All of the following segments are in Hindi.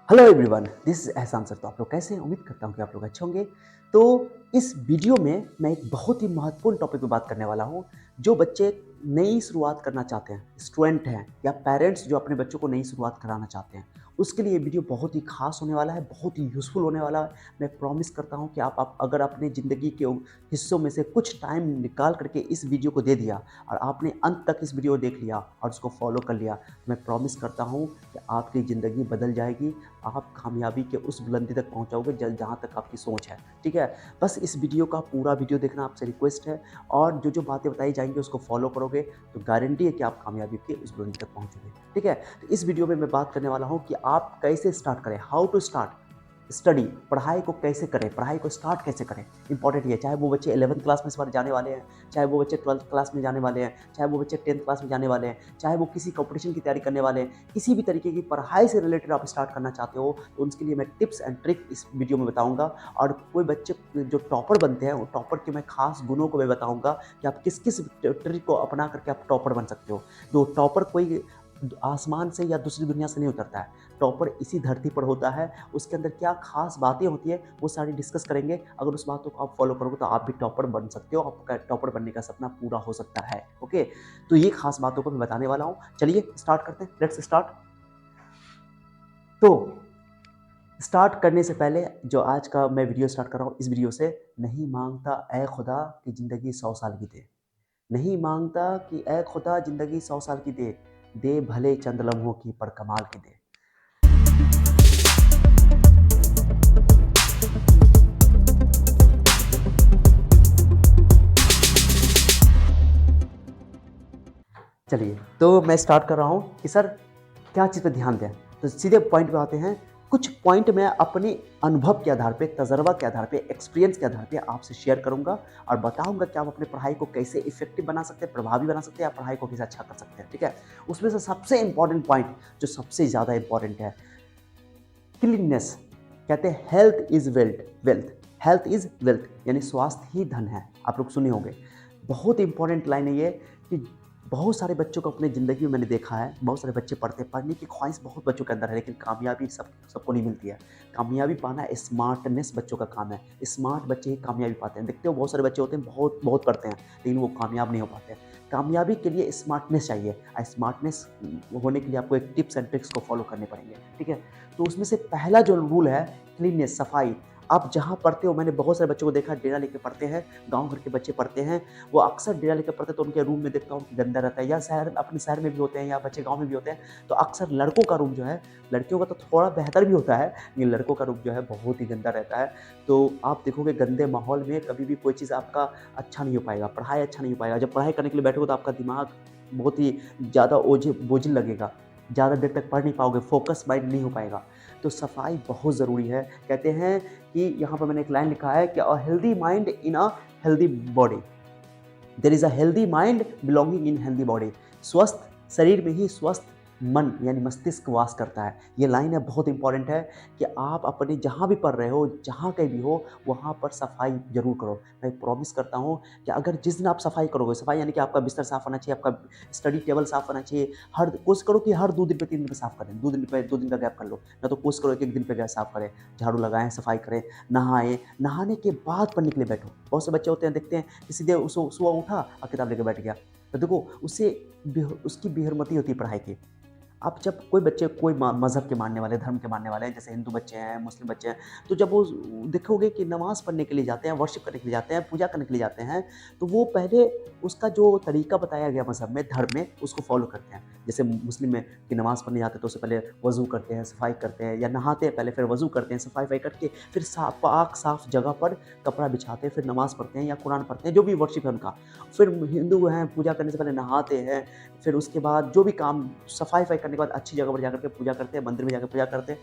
हेलो एवरीवन, दिस इज एहसान सर। तो आप लोग कैसे हैं? उम्मीद करता हूँ कि आप लोग अच्छे होंगे। तो इस वीडियो में मैं एक बहुत ही महत्वपूर्ण टॉपिक पे बात करने वाला हूँ। जो बच्चे नई शुरुआत करना चाहते हैं, स्टूडेंट हैं या पेरेंट्स जो अपने बच्चों को नई शुरुआत कराना चाहते हैं, उसके लिए ये वीडियो बहुत ही खास होने वाला है, बहुत ही यूज़फुल होने वाला है। मैं प्रॉमिस करता हूँ कि आप अगर अपनी ज़िंदगी के हिस्सों में से कुछ टाइम निकाल करके इस वीडियो को दे दिया और आपने अंत तक इस वीडियो को देख लिया और उसको फॉलो कर लिया, तो मैं प्रॉमिस करता हूँ कि आपकी ज़िंदगी बदल जाएगी। आप कामयाबी के उस बुलंदी तक पहुँच जाओगे जहाँ तक आपकी सोच है, ठीक है? बस इस वीडियो का पूरा वीडियो देखना आपसे रिक्वेस्ट है और जो-जो बातें बताई जाएँगी उसको फ़ॉलो करोगे तो गारंटी है कि आप कामयाबी के उस बुलंदी तक पहुँचोगे, ठीक है? तो इस वीडियो में मैं बात करने वाला हूँ कि आप कैसे स्टार्ट करें, हाउ टू स्टार्ट स्टडी, पढ़ाई को कैसे करें, पढ़ाई को स्टार्ट कैसे करें। इंपॉर्टेंट ये है, चाहे वो बच्चे 11th क्लास में इस बार जाने वाले हैं, चाहे वो बच्चे 12th क्लास में जाने वाले हैं, चाहे वो बच्चे 10th क्लास में जाने वाले हैं, चाहे वो किसी कॉम्पिटिशन की तैयारी करने वाले हैं, किसी भी तरीके की पढ़ाई से रिलेटेड आप स्टार्ट करना चाहते हो तो उसके लिए मैं टिप्स एंड ट्रिक इस वीडियो में बताऊंगा। और कोई बच्चे जो टॉपर बनते हैं, वो टॉपर के मैं खास गुणों को मैं बताऊंगा कि आप किस किस ट्रिक को अपना करके आप टॉपर बन सकते हो। जो टॉपर कोई आसमान से या दूसरी दुनिया से नहीं उतरता है, टॉपर इसी धरती पर होता है। उसके अंदर क्या खास बातें होती है वो सारी डिस्कस करेंगे। अगर उस बातों को आप फॉलो करोगे तो आप भी टॉपर बन सकते हो, आपका टॉपर बनने का सपना पूरा हो सकता है। ओके, तो ये खास बातों को मैं बताने वाला हूँ। चलिए स्टार्ट करते हैं, लेट्स स्टार्ट। तो स्टार्ट करने से पहले जो आज का मैं वीडियो स्टार्ट कर रहा हूँ, इस वीडियो से नहीं मांगता ए खुदा कि ज़िंदगी 100 साल की दे, नहीं मांगता कि ए खुदा ज़िंदगी 100 साल की दे, दे भले चंद लम्हों की पर कमाल की दे। चलिए, तो मैं स्टार्ट कर रहा हूँ कि सर क्या चीज़ पे ध्यान दें। तो सीधे पॉइंट पे आते हैं। कुछ पॉइंट मैं अपने अनुभव के आधार पे, तजर्बा के आधार पे, एक्सपीरियंस के आधार पे आपसे शेयर करूँगा और बताऊँगा कि आप अपनी पढ़ाई को कैसे इफ़ेक्टिव बना सकते हैं, प्रभावी बना सकते हैं, या पढ़ाई को कैसे अच्छा कर सकते हैं, ठीक है? उसमें से सबसे इम्पोर्टेंट पॉइंट, जो सबसे ज़्यादा इम्पोर्टेंट है, क्लीननेस। कहते हैं health is wealth, health is wealth, यानी स्वास्थ्य ही धन है। आप लोग सुने होंगे। बहुत इंपॉर्टेंट लाइन है ये कि बहुत सारे बच्चों को अपनी ज़िंदगी में मैंने देखा है, बहुत सारे बच्चे पढ़ते हैं, पढ़ने की ख्वाहिश बहुत बच्चों के अंदर है, लेकिन कामयाबी सबको नहीं मिलती है। कामयाबी पाना स्मार्टनेस बच्चों का काम है। स्मार्ट बच्चे ही कामयाबी पाते हैं। देखते हो बहुत सारे बच्चे होते हैं, बहुत बहुत पढ़ते हैं, लेकिन वो कामयाब नहीं हो पाते हैं। कामयाबी के लिए स्मार्टनेस चाहिए और स्मार्टनेस होने के लिए आपको एक टिप्स एंड ट्रिक्स को फॉलो करने पड़ेंगे, ठीक है? तो उसमें से पहला जो रूल है, क्लीननेस, सफाई। आप जहाँ पढ़ते हो, मैंने बहुत सारे बच्चों को देखा डेरा लेके पढ़ते हैं, गाँव घर के बच्चे पढ़ते हैं, वो अक्सर डेरा लेकर पढ़ते हैं तो उनके रूम में देखता हूँ कि गंदा रहता है, या अपने शहर में भी होते हैं या बच्चे गाँव में भी होते हैं, तो अक्सर लड़कों का रूम जो है, लड़कियों का तो थोड़ा बेहतर भी होता है, लेकिन लड़कों का रूम जो है बहुत ही गंदा रहता है। तो आप देखोगे गंदे माहौल में कभी भी कोई चीज़ आपका अच्छा नहीं हो पाएगा, पढ़ाई अच्छा नहीं हो पाएगा। जब पढ़ाई करने के लिए बैठोगे तो आपका दिमाग बहुत ही ज़्यादा बोझिल लगेगा, ज़्यादा देर तक पढ़ नहीं पाओगे, फोकस माइंड नहीं हो पाएगा। तो सफाई बहुत ज़रूरी है। कहते हैं कि यहाँ पर मैंने एक लाइन लिखा है कि a healthy mind in a healthy body, there is a healthy mind belonging in healthy body. स्वस्थ शरीर में ही स्वस्थ मन यानी मस्तिष्क वास करता है। ये लाइन है, बहुत इंपॉर्टेंट है कि आप अपने जहाँ भी पढ़ रहे हो, जहाँ कहीं भी हो, वहाँ पर सफाई ज़रूर करो। मैं प्रॉमिस करता हूँ कि अगर जिस दिन आप सफाई करोगे, सफाई यानी कि आपका बिस्तर साफ़ होना चाहिए, आपका स्टडी टेबल साफ़ होना चाहिए। हर कोशिश करो कि हर 2 दिन पे 3 दिन पे साफ़ करें, 2 दिन का गैप कर लो, या तो कोशिश करो 1-1 दिन पे गैप साफ़ करें, झाड़ू लगाएँ, सफाई करें, नहाएँ, नहाने के बाद पढ़ने के लिए बैठो। बहुत से बच्चे होते हैं, देखते हैं कि सीधे सुबह उठा और किताब लेके बैठ गया। तो देखो उससे उसकी बेहरमती होती है पढ़ाई की। अब जब कोई बच्चे कोई मज़हब के मानने वाले, धर्म के मानने वाले हैं, जैसे हिंदू बच्चे हैं, मुस्लिम बच्चे हैं, तो जब वो देखोगे कि नमाज़ पढ़ने के लिए जाते हैं, वर्शिप करने के लिए जाते हैं, पूजा करने के लिए जाते हैं, तो वो पहले उसका जो तरीका बताया गया मज़हब में, धर्म में, उसको फ़ॉलो करते हैं। जैसे मुस्लिम में कि नमाज़ पढ़ने जाते हैं तो उससे पहले वज़ू करते हैं, सफाई करते हैं, या नहाते हैं पहले, फिर वज़ू करते हैं, सफाई-वफ़ाई करके फिर पाक साफ़ जगह पर कपड़ा बिछाते हैं, फिर नमाज़ पढ़ते हैं या कुरान पढ़ते हैं, जो भी वर्शिप है उनका। फिर हिंदू हैं, पूजा करने से पहले नहाते हैं, फिर उसके बाद जो भी काम सफाई-वफ़ाई करने के बाद अच्छी जगह पर जाकर के पूजा करते हैं, मंदिर में जाकर पूजा करते हैं।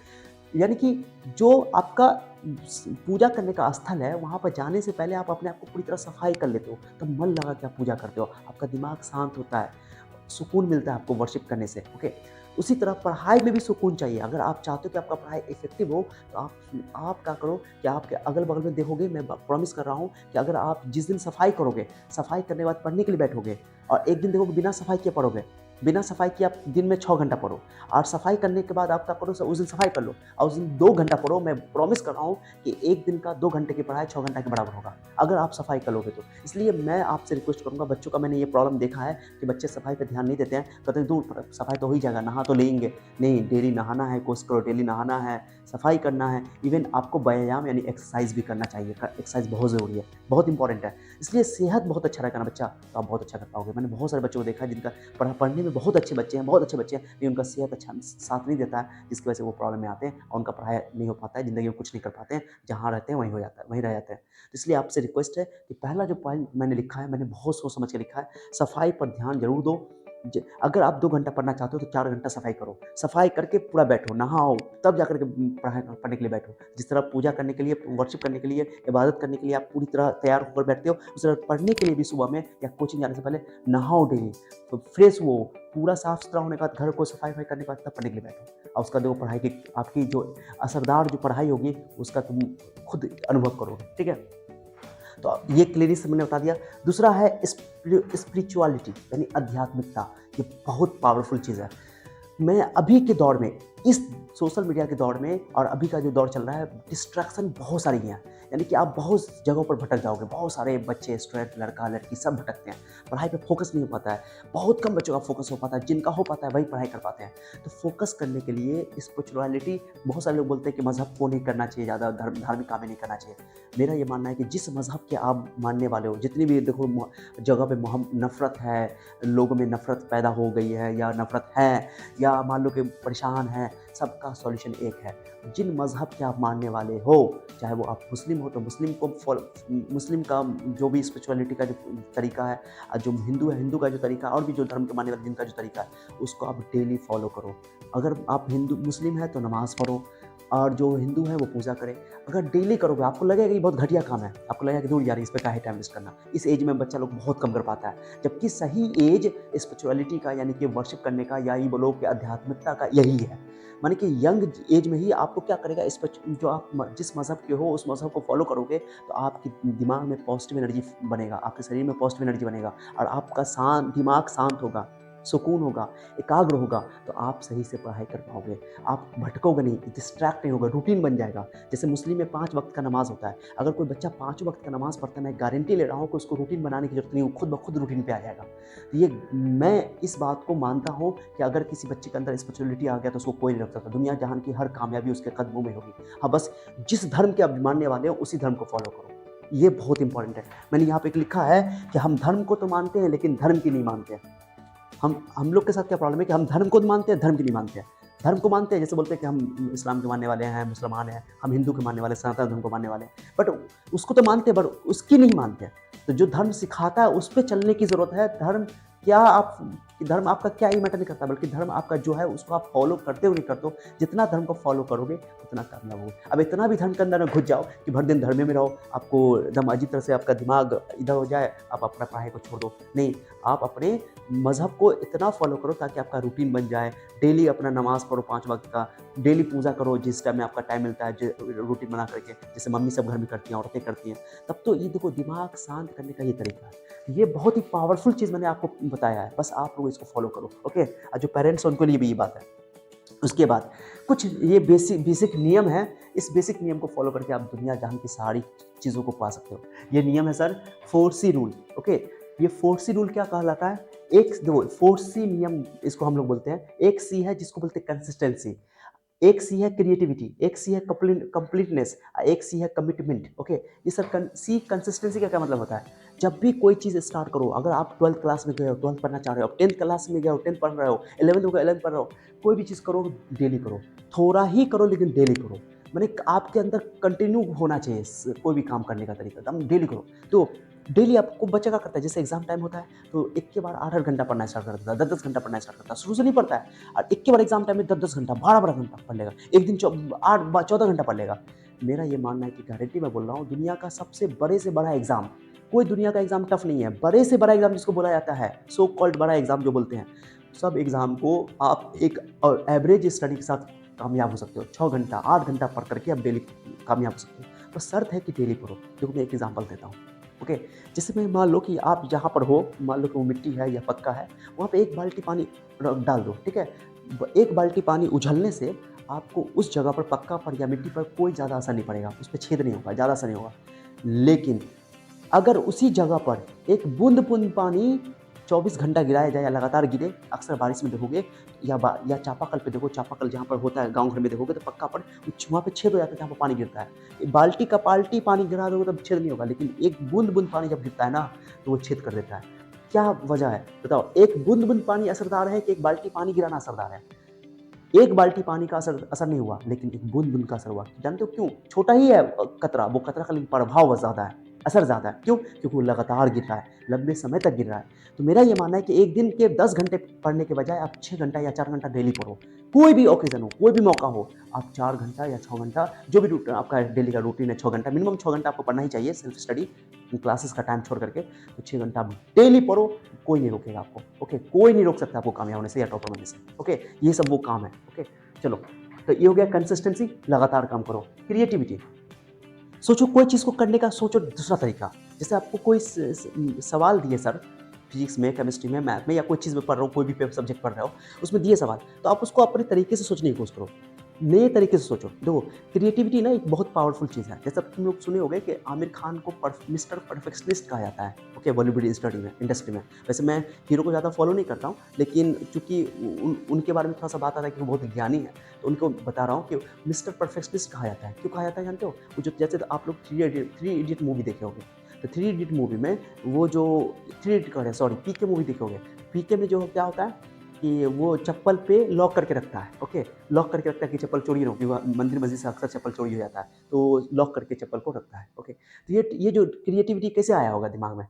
यानी कि जो आपका पूजा करने का स्थल है, वहाँ पर जाने से पहले आप अपने आप को पूरी तरह सफाई कर लेते हो, तब मन लगा के आप पूजा करते हो, आपका दिमाग शांत होता है, सुकून मिलता है आपको वर्शिप करने से, ओके? उसी तरह पढ़ाई में भी सुकून चाहिए। अगर आप चाहते हो कि आपका पढ़ाई इफ़ेक्टिव हो, तो आप क्या करो कि आपके अगल-बगल में देखोगे, मैं ब प्रॉमिस कर रहा हूँ कि अगर आप जिस दिन सफाई करोगे, सफाई करने के बाद पढ़ने के लिए बैठोगे और एक दिन देखोगे बिना सफाई किए पढ़ोगे, बिना सफाई किए आप दिन में 6 घंटा पढ़ो, और सफाई करने के बाद आप क्या करो, उस दिन सफाई कर लो और उस दिन 2 घंटा पढ़ो। मैं प्रॉमिस कर रहा हूँ कि एक दिन का 2 घंटे की पढ़ाई 6 घंटा के बराबर होगा, अगर आप सफाई कर लोगे तो। इसलिए मैं आपसे रिक्वेस्ट करूँगा, बच्चों का मैंने ये प्रॉब्लम देखा है कि बच्चे सफाई पे ध्यान नहीं देते हैं, कहते हैं दूर सफाई तो हो ही जाएगा, नहा तो लेंगे। नहीं, डेली नहाना है, कोशिश करो डेली नहाना है, सफाई करना है। इवन आपको व्यायाम यानी एक्सरसाइज भी करना चाहिए, एक्सरसाइज बहुत ज़रूरी है, बहुत इंपॉर्टेंट है। इसलिए सेहत बहुत अच्छा रहेगा ना बच्चा, तो आप बहुत अच्छा कर पाओगे। मैंने बहुत सारे बच्चों को देखा है जिनका पढ़ने में बहुत अच्छे बच्चे हैं, बहुत अच्छे बच्चे हैं, लेकिन उनका सेहत अच्छा साथ नहीं देता है, जिसकी वजह से वो प्रॉब्लम में आते हैं और उनका पढ़ाई नहीं हो पाता है, ज़िंदगी में कुछ नहीं कर पाते हैं, जहाँ रहते हैं वहीं हो जाता है, वहीं रह जाते हैं। तो इसलिए आपसे रिक्वेस्ट है कि पहला जो पॉइंट मैंने लिखा है, मैंने बहुत सोच समझ के लिखा है, सफाई पर ध्यान जरूर दो। अगर आप 2 घंटा पढ़ना चाहते हो तो 4 घंटा सफाई करो, सफाई करके पूरा बैठो, नहाओ, तब जाकर के पढ़ाई पढ़ने के लिए बैठो। जिस तरह पूजा करने के लिए, वर्शिप करने के लिए, इबादत करने के लिए आप पूरी तरह तैयार होकर बैठते हो, उस तरह पढ़ने के लिए भी सुबह में या कोचिंग जाने से पहले नहाओ डेली, तो फ्रेश हो, पूरा साफ सुथरा होने के बाद, घर को सफाई करने के बाद तब पढ़ने के लिए बैठो। और उसका देखो पढ़ाई की आपकी जो असरदार जो पढ़ाई होगी उसका तुम खुद अनुभव करोगे, ठीक है। तो ये क्लियरली से मैंने बता दिया। दूसरा है स्पिरिचुअलिटी यानी आध्यात्मिकता, ये बहुत पावरफुल चीज़ है। मैं अभी के दौर में, इस सोशल मीडिया के दौर में और अभी का जो दौर चल रहा है, डिस्ट्रैक्शन बहुत सारी हैं, यानी कि आप बहुत जगहों पर भटक जाओगे। बहुत सारे बच्चे, स्टूडेंट, लड़का लड़की सब भटकते हैं, पढ़ाई पे फोकस नहीं हो पाता है, बहुत कम बच्चों का फोकस हो पाता है, जिनका हो पाता है वही पढ़ाई कर पाते हैं। तो फोकस करने के लिए स्पिरिचुअलिटी, बहुत सारे लोग बोलते हैं कि मज़हब को नहीं करना चाहिए, ज़्यादा धार्मिक काम नहीं करना चाहिए। मेरा ये मानना है कि जिस मज़हब के आप मानने वाले हो, जितनी भी देखो जगह पे नफ़रत है, लोगों में नफ़रत पैदा हो गई है या नफ़रत है या मान लो कि परेशान है, सबका सॉल्यूशन एक है। जिन मज़हब के आप मानने वाले हो, चाहे वो आप मुस्लिम हो तो मुस्लिम का जो भी स्पिरिचुअलिटी का जो तरीका है, जो हिंदू है हिंदू का जो तरीका, और भी जो धर्म के मानने वाले जिनका जो तरीका है, उसको आप डेली फॉलो करो। अगर आप मुस्लिम है तो नमाज़ पढ़ो, और जो हिंदू है वो पूजा करे। अगर डेली करोगे, आपको लगेगा ये बहुत घटिया काम है, आपको लगेगा कि दूर यार इस पे काहे टाइम वेस्ट करना। इस एज में बच्चा लोग बहुत कम कर पाता है, जबकि सही एज स्पिरिचुअलिटी का यानी कि वर्शिप करने का, या ये बोलो कि आध्यात्मिकता का यही है। माने कि यंग एज में ही आपको क्या करेगा, जो आप जिस मज़हब के हो उस मज़हब को फॉलो करोगे तो आपके दिमाग में पॉजिटिव एनर्जी बनेगा, आपके शरीर में पॉजिटिव एनर्जी बनेगा, और आपका दिमाग शांत होगा, सुकून होगा, एकाग्र होगा, तो आप सही से पढ़ाई कर पाओगे। आप भटकोगे नहीं, डिस्ट्रैक्ट नहीं होगा, रूटीन बन जाएगा। जैसे मुस्लिम में 5 वक्त का नमाज़ होता है, अगर कोई बच्चा 5 वक्त का नमाज़ पढ़ता है, मैं गारंटी ले रहा हूँ कि उसको रूटीन बनाने की जरूरत नहीं, वो खुद ब खुद रूटीन पे आ जाएगा। तो ये मैं इस बात को मानता हूँ कि अगर किसी बच्चे के अंदर स्पिरिचुअलिटी आ गया तो उसको कोई नहीं रोक सकता। दुनिया जहान की हर कामयाबी उसके कदमों में होगी। हाँ, बस जिस धर्म के आप मानने वाले हो उसी धर्म को फॉलो करो, ये बहुत इंपॉर्टेंट है। मैंने यहाँ पे एक लिखा है कि हम धर्म को तो मानते हैं लेकिन धर्म की नहीं मानते हैं। हम लोग के साथ क्या प्रॉब्लम है कि हम धर्म को मानते हैं, धर्म की नहीं मानते हैं। धर्म को मानते हैं, जैसे बोलते हैं कि हम इस्लाम के मानने वाले हैं, मुसलमान हैं, हम हिंदू के मानने वाले, सनातन धर्म को मानने वाले हैं, बट उसको तो मानते हैं, बट उसकी नहीं मानते हैं। तो जो धर्म सिखाता है उस पर चलने की ज़रूरत है। धर्म आपका क्या ही मैटर नहीं करता, बल्कि धर्म आपका जो है उसको आप फॉलो करते हो नहीं करते हो। जितना धर्म को फॉलो करोगे उतना कामयाब होगे। अब इतना भी धर्म के अंदर घुस जाओ कि भर दिन धर्म में रहो, आपको एकदम अजीब तरह से आपका दिमाग इधर हो जाए, आप अपना पढ़ाई को छोड़ दो, नहीं, आप अपने मज़हब को इतना फॉलो करो ताकि आपका रूटीन बन जाए। डेली अपना नमाज़ पढ़ो 5 वक्त का, डेली पूजा करो जिस टाइम में आपका टाइम मिलता है, रूटीन बना करके, जैसे मम्मी सब घर में करती हैं, औरतें करती हैं। तब तो ये देखो, दिमाग शांत करने का ये तरीका है। ये बहुत ही पावरफुल चीज़ मैंने आपको बताया है, बस आप लोग इसको फॉलो करो, ओके। और जो पेरेंट्स हैं उनके लिए भी ये बात है। उसके बाद कुछ ये बेसिक नियम है, इस बेसिक नियम को फॉलो करके आप दुनिया जहान की सारी चीज़ों को पा सकते हो। ये नियम है सर 4C रूल, ओके। ये 4C रूल क्या कहलाता है? 4C नियम इसको हम लोग बोलते हैं। एक C है जिसको बोलते हैं कंसिस्टेंसी, एक C है क्रिएटिविटी, एक C है कंप्लीटनेस, एक C है कमिटमेंट, ओके। ये सब C कंसिस्टेंसी का क्या मतलब होता है? जब भी कोई चीज़ स्टार्ट करो, अगर आप 12th क्लास में गए हो, 12th पढ़ना चाह रहे हो, 10th क्लास में गए हो, 10th पढ़ रहे हो, 11th हो गया 11th पढ़ रहे हो, कोई भी चीज़ करो डेली करो, थोड़ा ही करो लेकिन डेली करो। माने आपके अंदर कंटिन्यू होना चाहिए कोई भी काम करने का तरीका, हम डेली करो। तो डेली आपको बच्चा क्या करता है, जैसे एग्जाम टाइम होता है तो एक के बाद 8-8 घंटा पढ़ना स्टार्ट कर देता है, 10-10 घंटा पढ़ना स्टार्ट करता है, शुरू से नहीं पढ़ता है, और एक के बाद एग्जाम टाइम में 10-10 घंटा 12-12 घंटा पढ़ लेगा, एक दिन 14 घंटा पढ़ लेगा। मेरा ये मानना है कि गारंटी मैं बोल रहा हूँ, दुनिया का सबसे बड़े से बड़ा एग्जाम, कोई दुनिया का एग्जाम टफ नहीं है, बड़े से बड़ा एग्जाम जिसको बोला जाता है, सो कॉल्ड बड़ा एग्जाम जो बोलते हैं, सब एग्जाम को आप एक एवरेज स्टडी के साथ कामयाब हो सकते हो। 6 घंटा 8 घंटा पढ़ करके आप डेली कामयाब हो सकते हो, बस शर्त है कि डेली पढ़ो। देखो मैं एक एग्जाम्पल देता हूँ, ओके। जैसे मैं मान लो कि आप जहाँ पर हो, मान लो कि वो मिट्टी है या पक्का है, वहाँ पे एक बाल्टी पानी डाल दो, ठीक है। एक बाल्टी पानी उछलने से आपको उस जगह पर, पक्का पर या मिट्टी पर कोई ज़्यादा असर नहीं पड़ेगा, उस पे छेद नहीं होगा, ज़्यादा असर नहीं होगा। लेकिन अगर उसी जगह पर एक बूंद-बूंद पानी 24 घंटा गिराया जाए या लगातार गिरे, अक्सर बारिश में देखोगे या चापाकल पे देखो, चापाकल जहाँ पर होता है गाँव घर में देखोगे तो पक्का पर वहाँ पे छेद हो जाता है जहाँ पर पानी गिरता है। बाल्टी का पाल्टी पानी गिरा दोगे तब छेद नहीं होगा, लेकिन एक बूंद-बूंद पानी जब गिरता है ना, तो वो छेद कर देता है। क्या वजह है बताओ? एक बूंद-बूंद पानी असरदार है कि एक बाल्टी पानी गिराना असरदार है? एक बाल्टी पानी का असर नहीं हुआ, लेकिन एक बूंद-बूंद का असर हुआ। जानते हो क्यों? छोटा ही है कतरा, वो कतरा का लेकिन प्रभाव ज़्यादा है, असर ज़्यादा है। क्यों? क्योंकि वो लगातार गिर रहा है, लंबे समय तक गिर रहा है। तो मेरा ये मानना है कि एक दिन के 10 घंटे पढ़ने के बजाय आप 6 घंटा या 4 घंटा डेली पढ़ो। कोई भी ओकेज़न हो, कोई भी मौका हो, आप 4 घंटा या 6 घंटा, जो भी आपका डेली का रूटीन है, 6 घंटा, मिनिमम 6 घंटा आपको पढ़ना ही चाहिए सेल्फ स्टडी, क्लासेस का टाइम छोड़ करके। तो 6 घंटा आप डेली पढ़ो, कोई नहीं रोकेगा आपको, ओके? कोई नहीं रोक सकता आपको कामयाब होने से या टॉपर बनने से, ओके? ये सब वो काम है, ओके? चलो, तो ये हो गया कंसिस्टेंसी, लगातार काम करो। क्रिएटिविटी, सोचो कोई चीज़ को करने का, सोचो दूसरा तरीका। जैसे आपको कोई सवाल दिए सर, फिजिक्स में, केमिस्ट्री में, मैथ में या कोई चीज़ में पढ़ रहे हो, कोई भी सब्जेक्ट पढ़ रहे हो, उसमें दिए सवाल, तो आप उसको अपने तरीके से सोचने की कोशिश करो, नए तरीके से सोचो। देखो, क्रिएटिविटी ना एक बहुत पावरफुल चीज़ है। जैसे तुम लोग सुने होंगे कि आमिर खान को मिस्टर परफेक्शनिस्ट कहा जाता है, ओके, बॉलीवुड इंडस्ट्री में। वैसे मैं हीरो को ज़्यादा फॉलो नहीं करता हूँ, लेकिन चूँकि उनके बारे में थोड़ा सा बात आता है कि वो बहुत ज्ञानी है, तो उनको बता रहा हूँ कि मिस्टर परफेक्शनिस्ट कहा जाता है। क्यों कहा जाता है जानते हो? वो जो, जैसे तो आप लोग थ्री इडियट मूवी देखे होंगे, तो थ्री इडियट मूवी में वो जो पीके मूवी देखे होंगे, पीके में जो क्या होता है कि वो चप्पल पे लॉक करके रखता है, ओके? लॉक करके रखता है कि चप्पल चोरी ना हो, क्योंकि मंदिर मस्जिद से अक्सर चप्पल चोरी हो जाता है, तो लॉक करके चप्पल को रखता है, ओके? तो ये जो क्रिएटिविटी कैसे आया होगा दिमाग में?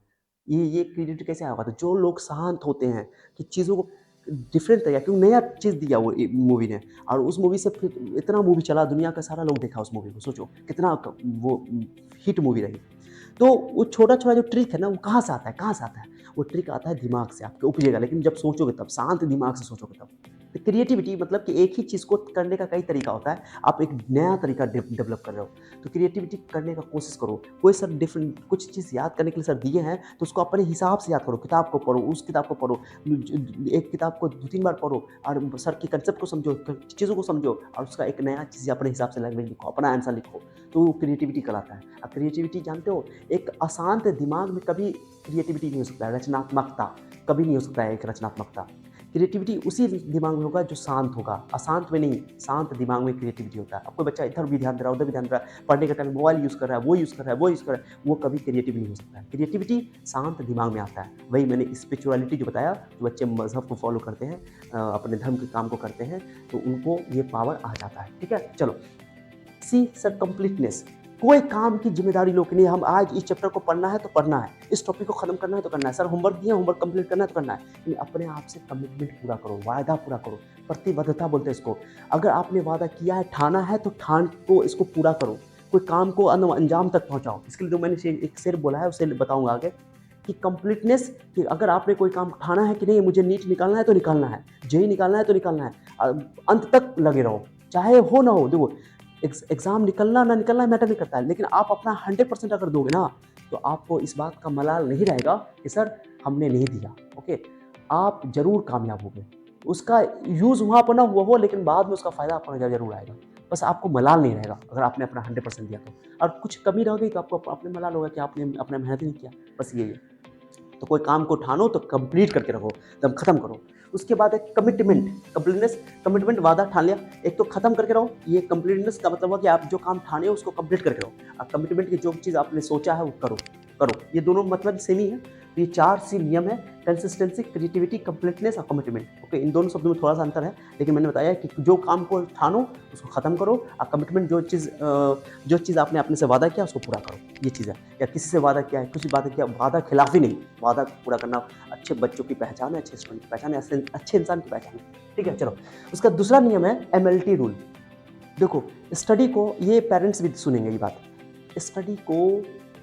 ये क्रिएटिविटी कैसे आया होगा? तो जो लोग शांत होते हैं कि चीज़ों को डिफरेंट तरीका, क्योंकि नया चीज़ दिया वो मूवी ने, और उस मूवी से फिर इतना मूवी चला, दुनिया का सारा लोग देखा उस मूवी को। सोचो कितना वो हिट मूवी रही। तो वो छोटा-छोटा जो ट्रिक है ना, वो कहाँ से आता है? कहाँ से आता है? वो ट्रिक आता है दिमाग से, आपके उपजेगा, लेकिन जब सोचोगे तब, शांत दिमाग से सोचोगे तब। तो क्रिएटिविटी मतलब कि एक ही चीज़ को करने का कई तरीका होता है, आप एक नया तरीका डेवलप कर रहे हो। तो क्रिएटिविटी करने का कोशिश करो। कोई सर डिफरेंट कुछ चीज़ याद करने के लिए सर दिए हैं, तो उसको अपने हिसाब से याद करो। किताब को पढ़ो, उस किताब को पढ़ो, एक किताब को 2-3 बार पढ़ो और सर के कंसेप्ट को समझो, चीज़ों को समझो और उसका एक नया चीज़ अपने हिसाब से लैंग्वेज लिखो, अपना आंसर लिखो, तो वो क्रिएटिविटी कहलाता है। अब क्रिएटिविटी जानते हो, एक अशांत दिमाग में कभी क्रिएटिविटी नहीं हो सकता है, रचनात्मकता कभी नहीं हो सकता है। एक रचनात्मकता, क्रिएटिविटी उसी दिमाग में होगा जो शांत होगा, अशांत में नहीं, शांत दिमाग में क्रिएटिविटी होता है। अब कोई बच्चा इधर भी ध्यान दे रहा है, उधर भी ध्यान दे रहा है, पढ़ने के टाइम मोबाइल यूज़ कर रहा है, वो यूज़ कर रहा है, वो यूज़ कर रहा है, वो कभी क्रिएटिव नहीं हो सकता है। क्रिएटिविटी शांत दिमाग में आता है। वही मैंने स्पिरिचुअलिटी जो बताया, जो बच्चे मज़हब को फॉलो करते हैं, अपने धर्म के काम को करते हैं, तो उनको ये पावर आ जाता है, ठीक है? चलो, सी सर कंप्लीटनेस, कोई काम की जिम्मेदारी लो कि नहीं, हम आज इस चैप्टर को पढ़ना है तो पढ़ना है, इस टॉपिक को खत्म करना है तो करना है, सर होमवर्क दिया, होमवर्क कंप्लीट करना है तो करना है। लेकिन अपने आप से कमिटमेंट पूरा करो, वायदा पूरा करो, प्रतिबद्धता बोलते हैं इसको। अगर आपने वादा किया है, ठाना है, तो ठान को इसको पूरा करो, कोई काम को अंजाम तक पहुंचाओ। इसके लिए जो मैंने एक शेर बोला है उसे बताऊंगा आगे, कि कंप्लीटनेस, कि अगर आपने कोई काम ठाना है कि नहीं मुझे नीट निकालना है तो निकालना है, जेई निकालना है तो निकालना है, अंत तक लगे रहो, चाहे हो ना हो। देखो, एग्ज़ाम निकलना ना निकलना मैटर नहीं करता है, लेकिन आप अपना 100% अगर दोगे ना, तो आपको इस बात का मलाल नहीं रहेगा कि सर हमने नहीं दिया, ओके? आप ज़रूर कामयाब होगे। उसका यूज़ वहाँ पर ना हुआ हो, लेकिन बाद में उसका फ़ायदा आपको नज़र ज़रूर आएगा। बस आपको मलाल नहीं रहेगा अगर आपने अपना 100% दिया तो। और कुछ कमी रह गई तो आपको अपने मलाल होगा कि आपने अपना मेहनत ही नहीं किया, बस यही है। तो कोई काम को ठानो तो कंप्लीट करके रखो, एकदम खत्म करो। उसके बाद है कमिटमेंट, कंप्लीटनेस, कमिटमेंट, वादा ठान लिया, एक तो खत्म करके रहो। ये कंप्लीटनेस का मतलब हुआ कि आप जो काम ठाने हो उसको कंप्लीट करके रहो। अब कमिटमेंट की जो चीज़ आपने सोचा है वो करो, ये दोनों मतलब सेम ही है। तो ये 4 सी नियम है, कंसिस्टेंसी, क्रिएटिविटी, कंप्लीटनेस और कमिटमेंट, ओके? इन दोनों शब्दों में थोड़ा सा अंतर है, लेकिन मैंने बताया कि जो काम को ठानो उसको खत्म करो, और कमिटमेंट जो चीज़ आपने अपने से वादा किया उसको पूरा करो, ये चीज़ है। या किसी से वादा किया है, कुछ वादा किया, वादा खिलाफी नहीं, वादा पूरा करना अच्छे बच्चों की पहचान है, अच्छे स्टूडेंट की पहचान है, अच्छे इंसान की पहचान है, ठीक है? चलो, उसका दूसरा नियम है MLT रूल। देखो, स्टडी को, ये पेरेंट्स भी सुनेंगे ये बात, स्टडी को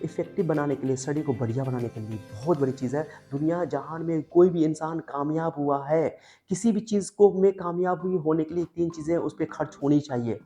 इफ़ेक्टिव बनाने के लिए, स्टडी को बढ़िया बनाने के लिए बहुत बड़ी चीज़ है। दुनिया जहान में कोई भी इंसान कामयाब हुआ है, किसी भी चीज़ को में कामयाब हुई होने के लिए 3 चीज़ें उस पे खर्च होनी चाहिए।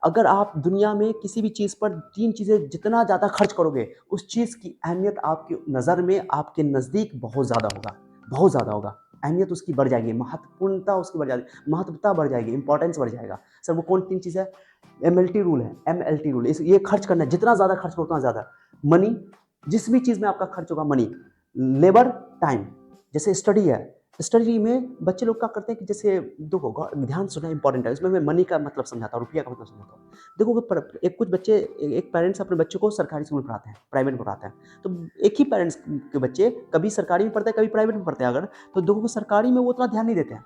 अगर आप दुनिया में किसी भी चीज़ पर 3 चीज़ें जितना ज़्यादा खर्च करोगे, उस चीज़ की अहमियत आपकी नज़र में, आपके नज़दीक बहुत ज़्यादा होगा, बहुत ज़्यादा होगा। अहमियत उसकी बढ़ जाएगी, महत्वपूर्णता उसकी बढ़ जाएगी, महत्वता बढ़ जाएगी, इंपॉर्टेंस बढ़ जाएगा। सर वो कौन 3 चीज़ है? एमएलटी रूल है, एमएलटी रूल। इस ये खर्च करना है, जितना ज़्यादा खर्च करो उतना ज़्यादा। मनी, जिस भी चीज़ में आपका खर्च होगा मनी, लेबर, टाइम। जैसे स्टडी है, स्टडी में बच्चे लोग क्या करते हैं कि जैसे देखो ध्यान सुनना इंपॉर्टेंट है, इसमें मैं मनी का मतलब समझाता हूँ, रुपया का मतलब समझाता हूँ। देखो एक कुछ बच्चे, एक पेरेंट्स अपने बच्चों को सरकारी स्कूल में पढ़ाते हैं, प्राइवेट में पढ़ाते हैं, तो एक ही पेरेंट्स के बच्चे कभी सरकारी में पढ़ते हैं, कभी प्राइवेट में पढ़ते हैं। अगर तो देखो सरकारी में वो उतना ध्यान नहीं देते हैं,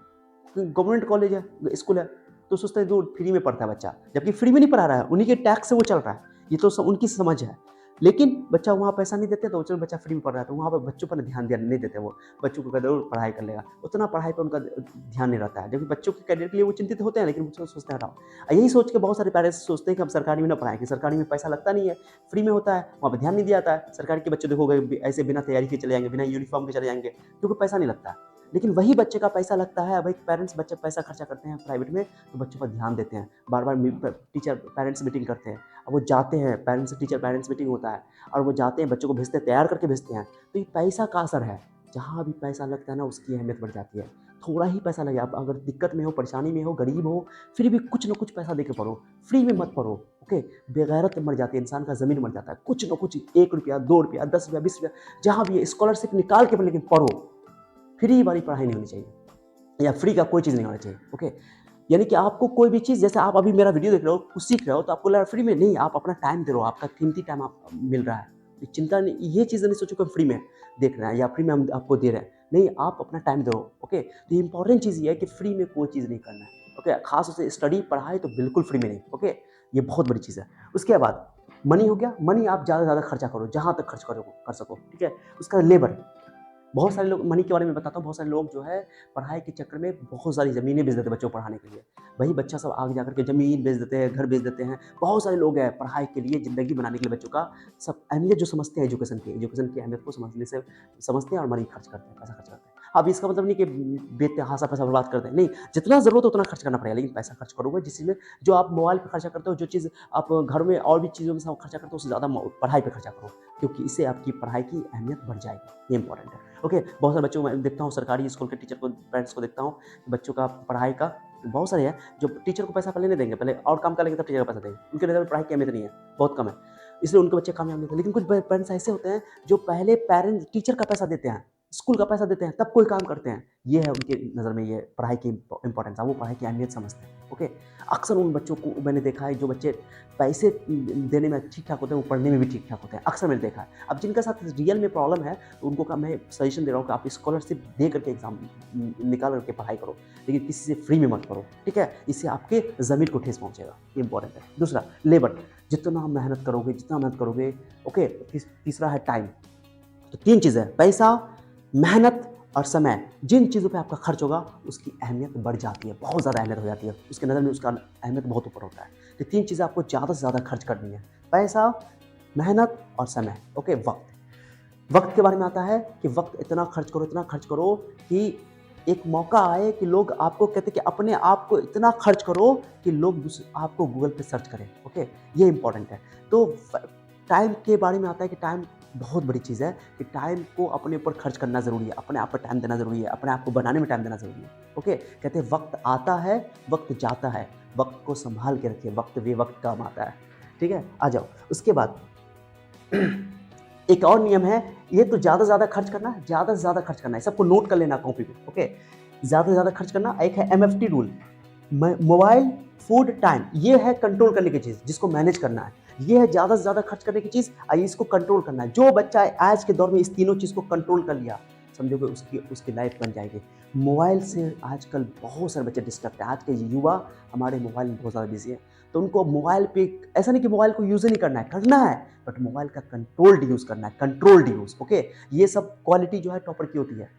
गवर्नमेंट कॉलेज है, स्कूल है, तो सोचते हैं दूर फ्री में पढ़ता है बच्चा, जबकि फ्री में नहीं पढ़ा रहा है, उन्हीं के टैक्स से वो चल रहा है, ये तो उनकी समझ है। लेकिन बच्चा वहाँ पैसा नहीं देते, तो चलो बच्चा फ्री में पढ़ रहा है, तो वहाँ पर बच्चों पर ध्यान नहीं देते, वो बच्चों को कहते पढ़ाई कर लेगा, उतना पढ़ाई पर उनका ध्यान नहीं रहता है, जबकि बच्चों के करियर के लिए वो चिंतित होते हैं, लेकिन वो सोचते हैं हटाओ। यही सोच के बहुत सारे पेरेंट्स सोचते हैं कि हम सरकारी में ना पढ़ाएं, कि सरकारी में पैसा लगता नहीं है, फ्री में होता है, वहाँ पर ध्यान नहीं दिया जाता है। सरकारी के बच्चे देखोगे ऐसे बिना तैयारी के चले जाएंगे, बिना यूनिफॉर्म के चले जाएंगे, क्योंकि पैसा नहीं लगता है। लेकिन वही बच्चे का पैसा लगता है, भाई पेरेंट्स बच्चे पैसा खर्चा करते हैं प्राइवेट में, तो बच्चों पर ध्यान देते हैं, बार बार टीचर पेरेंट्स मीटिंग करते हैं, अब वो जाते हैं, पेरेंट्स मीटिंग होता है, और वो जाते हैं, बच्चों को भेजते हैं, तैयार करके भेजते हैं। तो ये पैसा का असर है, जहाँ भी पैसा लगता है ना उसकी अहमियत बढ़ जाती है। थोड़ा ही पैसा लगे, आप अगर दिक्कत में हो, परेशानी में हो, गरीब हो, फिर भी कुछ ना कुछ पैसा दे के पढ़ो, फ्री में मत पढ़ो। ओके, बेगैरत मर जाती है, इंसान का ज़मीन मर जाता है, कुछ ना कुछ 1 रुपया 2 रुपया 10 रुपया 20 रुपया जहाँ भी है स्कॉलरशिप निकाल के, लेकिन पढ़ो। फ्री वाली पढ़ाई नहीं होनी चाहिए, या फ्री का कोई चीज़ नहीं होना चाहिए। ओके, यानी कि आपको कोई भी चीज़, जैसे आप अभी मेरा वीडियो देख रहे हो, कुछ सीख रहे हो, तो आपको लग रहा है फ्री में, नहीं, आप अपना टाइम दे रहे हो, आपका कीमती टाइम आप मिल रहा है। तो चिंता नहीं, ये चीज़ नहीं सोचो कि फ्री में देख रहे हैं या फ्री में हम आपको दे रहे हैं, नहीं, आप अपना टाइम दो। ओके, तो इंपॉर्टेंट चीज़ ये है कि फ्री में कोई चीज़ नहीं करना है। ओके, खास उसे स्टडी पढ़ाई तो बिल्कुल फ्री में नहीं। ओके, ये बहुत बड़ी चीज़ है। उसके बाद मनी हो गया, मनी आप ज़्यादा से ज़्यादा खर्चा करो, जहाँ तक खर्च करो कर सको, ठीक है। उसका लेबर, बहुत सारे लोग, मनी के बारे में बताता हूँ, बहुत सारे लोग जो है पढ़ाई के चक्कर में बहुत सारी ज़मीनें बेच देते हैं बच्चों को पढ़ाने के लिए। वही बच्चा सब आगे जाकर के ज़मीन बेच देते हैं, घर बेच देते हैं। बहुत सारे लोग हैं पढ़ाई के लिए, ज़िंदगी बनाने के लिए बच्चों का सब अहमियत जो समझते हैं एजुकेशन की अहमियत को समझने से समझते हैं और मनी खर्च करते हैं, पैसा खर्च करते हैं। अब इसका मतलब नहीं कि बेतहाशा पैसा बर्बाद करते हैं, नहीं, जितना ज़रूरत है उतना खर्च करना पड़ेगा, लेकिन पैसा खर्च करोगे जिस चीज़ में, जो आप मोबाइल पे खर्चा करते हो, जो चीज़ आप घर में और भी चीज़ों में सब खर्चा करते हो, उससे ज़्यादा पढ़ाई पे खर्चा करो, क्योंकि इससे आपकी पढ़ाई की अहमियत बढ़ जाएगी। ये इंपॉर्टेंट है। ओके, बहुत सारे बच्चों को मैं देखता हूँ, सरकारी स्कूल के टीचर को, पेरेंट्स को देखता हूँ, बच्चों का पढ़ाई का बहुत सारे हैं जो टीचर को पैसा पहले नहीं देंगे, पहले और काम करेंगे तब टीचर को पैसा देंगे, उनके नज़र में पढ़ाई की अहमियत नहीं है, बहुत कम है, इसलिए उनके बच्चे कामयाब नहीं होते। लेकिन कुछ पेरेंट्स ऐसे होते हैं जो पहले पेरेंट्स टीचर का पैसा देते हैं, स्कूल का पैसा देते हैं, तब कोई काम करते हैं। ये है उनकी नज़र में, ये पढ़ाई की इंपॉर्टेंस है, वो पढ़ाई की अहमियत समझते हैं। ओके, अक्सर उन बच्चों को मैंने देखा है, जो बच्चे पैसे देने में ठीक ठाक होते हैं, वो पढ़ने में भी ठीक ठाक होते हैं, अक्सर मैंने देखा है। अब जिनके साथ रियल में प्रॉब्लम है, तो उनको का मैं सजेशन दे रहा हूँ कि आप स्कॉलरशिप दे करके एग्जाम निकाल करके पढ़ाई करो, लेकिन किसी से फ्री में मत करो, ठीक है। इससे आपके ज़मीर को ठेस पहुँचेगा, ये इंपॉर्टेंट है। दूसरा, लेबर, जितना मेहनत करोगे, जितना मेहनत करोगे। ओके, तीसरा है टाइम। तो 3 चीज़ें हैं, पैसा, मेहनत और समय। जिन चीज़ों पे आपका खर्च होगा उसकी अहमियत बढ़ जाती है, बहुत ज़्यादा अहमियत हो जाती है, उसके नज़र में उसका अहमियत बहुत ऊपर होता है। तो 3 चीज़ें आपको ज़्यादा से ज़्यादा खर्च करनी है, पैसा, मेहनत और समय। ओके, वक्त के बारे में आता है कि वक्त इतना खर्च करो कि एक मौका आए कि लोग आपको कहते हैं कि अपने आप को इतना खर्च करो कि लोग आपको गूगल पे सर्च करें। ओके, ये इंपॉर्टेंट है। तो टाइम के बारे में आता है कि टाइम बहुत बड़ी चीज़ है, कि टाइम को अपने ऊपर खर्च करना ज़रूरी है, अपने आप पर टाइम देना ज़रूरी है, अपने आप को बनाने में टाइम देना ज़रूरी है। ओके, कहते हैं वक्त आता है, वक्त जाता है, वक्त को संभाल के रखिए, वक्त बेवक्त काम आता है, ठीक है। आ जाओ, उसके बाद एक और नियम है, ये तो ज़्यादा से ज़्यादा खर्च करना है, ज़्यादा से ज़्यादा खर्च करना है, सबको नोट कर लेना कॉपी पे। ओके, ज़्यादा से ज़्यादा खर्च करना। एक है MFT rule, mobile, food, time, ये है कंट्रोल करने की चीज़, जिसको मैनेज करना है। ये है ज़्यादा से ज़्यादा खर्च करने की चीज़, इसको कंट्रोल करना है। जो बच्चा आज के दौर में इस तीनों चीज़ को कंट्रोल कर लिया, समझो कि उसकी लाइफ बन जाएगी। मोबाइल से आजकल बहुत सारे बच्चे डिस्ट्रैक्ट हैं, आज के युवा हमारे मोबाइल में बहुत ज़्यादा बिजी है, तो उनको मोबाइल पे, ऐसा नहीं कि मोबाइल को यूज़ ही नहीं करना है, बट मोबाइल का कंट्रोल्ड यूज़ करना है, कंट्रोल्ड यूज़। ओके, ये सब क्वालिटी जो है टॉपर की होती है